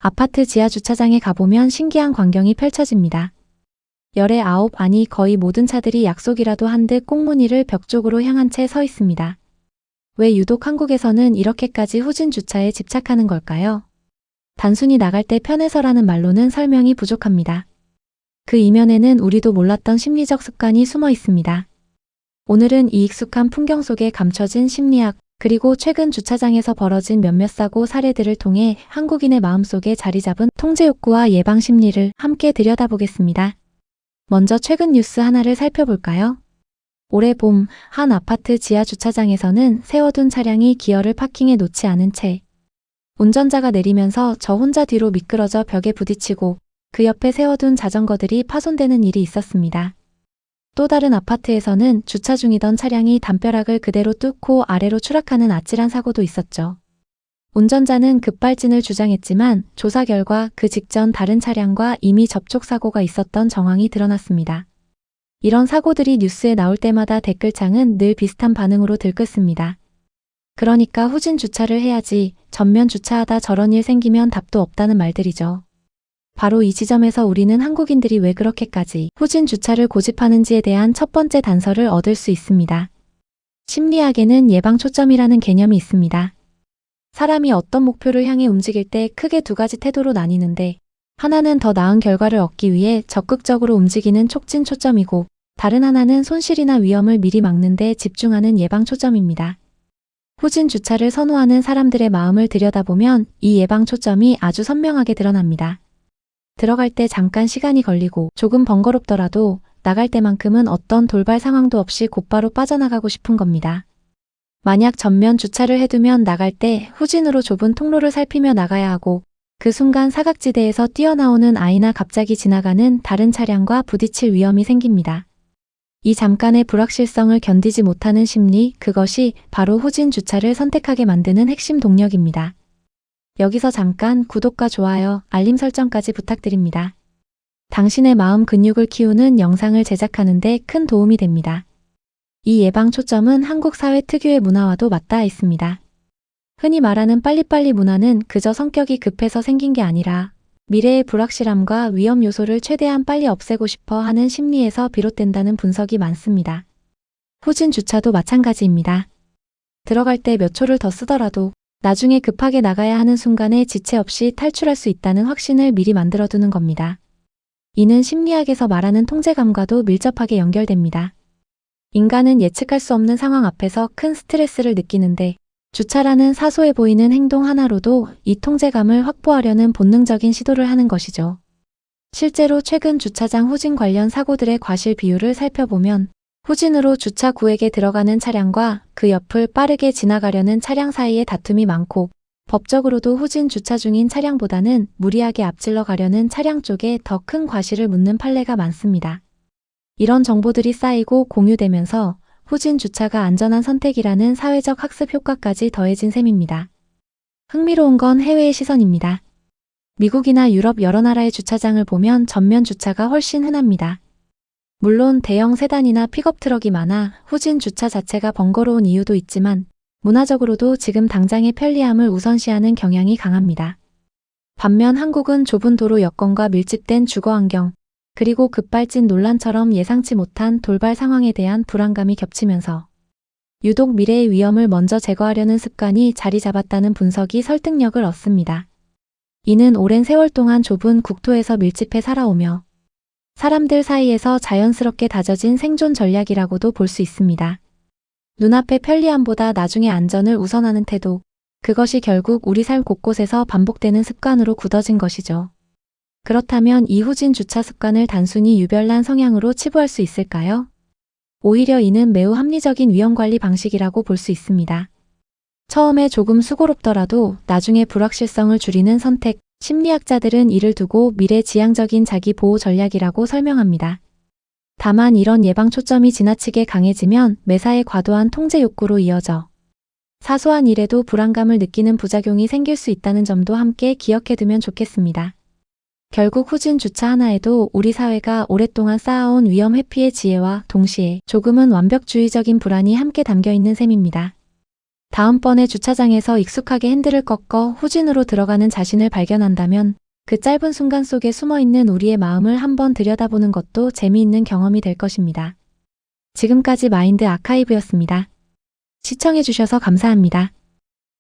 아파트 지하 주차장에 가보면 신기한 광경이 펼쳐집니다. 열의 아홉 아니 거의 모든 차들이 약속이라도 한 듯 꽁무니를 벽 쪽으로 향한 채 서 있습니다. 왜 유독 한국에서는 이렇게까지 후진 주차에 집착하는 걸까요? 단순히 나갈 때 편해서라는 말로는 설명이 부족합니다. 그 이면에는 우리도 몰랐던 심리적 습관이 숨어 있습니다. 오늘은 이 익숙한 풍경 속에 감춰진 심리학, 그리고 최근 주차장에서 벌어진 몇몇 사고 사례들을 통해 한국인의 마음속에 자리 잡은 통제 욕구와 예방 심리를 함께 들여다보겠습니다. 먼저 최근 뉴스 하나를 살펴볼까요? 올해 봄, 한 아파트 지하 주차장에서는 세워둔 차량이 기어를 파킹에 놓지 않은 채 운전자가 내리면서 저 혼자 뒤로 미끄러져 벽에 부딪히고 그 옆에 세워둔 자전거들이 파손되는 일이 있었습니다. 또 다른 아파트에서는 주차 중이던 차량이 담벼락을 그대로 뚫고 아래로 추락하는 아찔한 사고도 있었죠. 운전자는 급발진을 주장했지만 조사 결과 그 직전 다른 차량과 이미 접촉 사고가 있었던 정황이 드러났습니다. 이런 사고들이 뉴스에 나올 때마다 댓글창은 늘 비슷한 반응으로 들끓습니다. 그러니까 후진 주차를 해야지, 전면 주차하다 저런 일 생기면 답도 없다는 말들이죠. 바로 이 지점에서 우리는 한국인들이 왜 그렇게까지 후진 주차를 고집하는지에 대한 첫 번째 단서를 얻을 수 있습니다. 심리학에는 예방 초점이라는 개념이 있습니다. 사람이 어떤 목표를 향해 움직일 때 크게 두 가지 태도로 나뉘는데, 하나는 더 나은 결과를 얻기 위해 적극적으로 움직이는 촉진 초점이고, 다른 하나는 손실이나 위험을 미리 막는 데 집중하는 예방 초점입니다. 후진 주차를 선호하는 사람들의 마음을 들여다보면 이 예방 초점이 아주 선명하게 드러납니다. 들어갈 때 잠깐 시간이 걸리고 조금 번거롭더라도 나갈 때만큼은 어떤 돌발 상황도 없이 곧바로 빠져나가고 싶은 겁니다. 만약 전면 주차를 해두면 나갈 때 후진으로 좁은 통로를 살피며 나가야 하고, 그 순간 사각지대에서 뛰어나오는 아이나 갑자기 지나가는 다른 차량과 부딪힐 위험이 생깁니다. 이 잠깐의 불확실성을 견디지 못하는 심리, 그것이 바로 후진 주차를 선택하게 만드는 핵심 동력입니다. 여기서 잠깐 구독과 좋아요, 알림 설정까지 부탁드립니다. 당신의 마음 근육을 키우는 영상을 제작하는 데 큰 도움이 됩니다. 이 예방 초점은 한국 사회 특유의 문화와도 맞닿아 있습니다. 흔히 말하는 빨리빨리 문화는 그저 성격이 급해서 생긴 게 아니라 미래의 불확실함과 위험 요소를 최대한 빨리 없애고 싶어 하는 심리에서 비롯된다는 분석이 많습니다. 후진 주차도 마찬가지입니다. 들어갈 때 몇 초를 더 쓰더라도 나중에 급하게 나가야 하는 순간에 지체 없이 탈출할 수 있다는 확신을 미리 만들어두는 겁니다. 이는 심리학에서 말하는 통제감과도 밀접하게 연결됩니다. 인간은 예측할 수 없는 상황 앞에서 큰 스트레스를 느끼는데, 주차라는 사소해 보이는 행동 하나로도 이 통제감을 확보하려는 본능적인 시도를 하는 것이죠. 실제로 최근 주차장 후진 관련 사고들의 과실 비율을 살펴보면 후진으로 주차 구역에 들어가는 차량과 그 옆을 빠르게 지나가려는 차량 사이에 다툼이 많고, 법적으로도 후진 주차 중인 차량보다는 무리하게 앞질러 가려는 차량 쪽에 더 큰 과실을 묻는 판례가 많습니다. 이런 정보들이 쌓이고 공유되면서 후진 주차가 안전한 선택이라는 사회적 학습 효과까지 더해진 셈입니다. 흥미로운 건 해외의 시선입니다. 미국이나 유럽 여러 나라의 주차장을 보면 전면 주차가 훨씬 흔합니다. 물론 대형 세단이나 픽업 트럭이 많아 후진 주차 자체가 번거로운 이유도 있지만, 문화적으로도 지금 당장의 편리함을 우선시하는 경향이 강합니다. 반면 한국은 좁은 도로 여건과 밀집된 주거 환경, 그리고 급발진 논란처럼 예상치 못한 돌발 상황에 대한 불안감이 겹치면서 유독 미래의 위험을 먼저 제거하려는 습관이 자리 잡았다는 분석이 설득력을 얻습니다. 이는 오랜 세월 동안 좁은 국토에서 밀집해 살아오며 사람들 사이에서 자연스럽게 다져진 생존 전략이라고도 볼 수 있습니다. 눈앞의 편리함보다 나중의 안전을 우선하는 태도, 그것이 결국 우리 삶 곳곳에서 반복되는 습관으로 굳어진 것이죠. 그렇다면 이 후진 주차 습관을 단순히 유별난 성향으로 치부할 수 있을까요? 오히려 이는 매우 합리적인 위험관리 방식이라고 볼 수 있습니다. 처음에 조금 수고롭더라도 나중에 불확실성을 줄이는 선택, 심리학자들은 이를 두고 미래지향적인 자기 보호 전략이라고 설명합니다. 다만 이런 예방 초점이 지나치게 강해지면 매사에 과도한 통제 욕구로 이어져 사소한 일에도 불안감을 느끼는 부작용이 생길 수 있다는 점도 함께 기억해두면 좋겠습니다. 결국 후진 주차 하나에도 우리 사회가 오랫동안 쌓아온 위험 회피의 지혜와 동시에 조금은 완벽주의적인 불안이 함께 담겨 있는 셈입니다. 다음번에 주차장에서 익숙하게 핸들을 꺾어 후진으로 들어가는 자신을 발견한다면 그 짧은 순간 속에 숨어있는 우리의 마음을 한번 들여다보는 것도 재미있는 경험이 될 것입니다. 지금까지 마인드 아카이브였습니다. 시청해주셔서 감사합니다.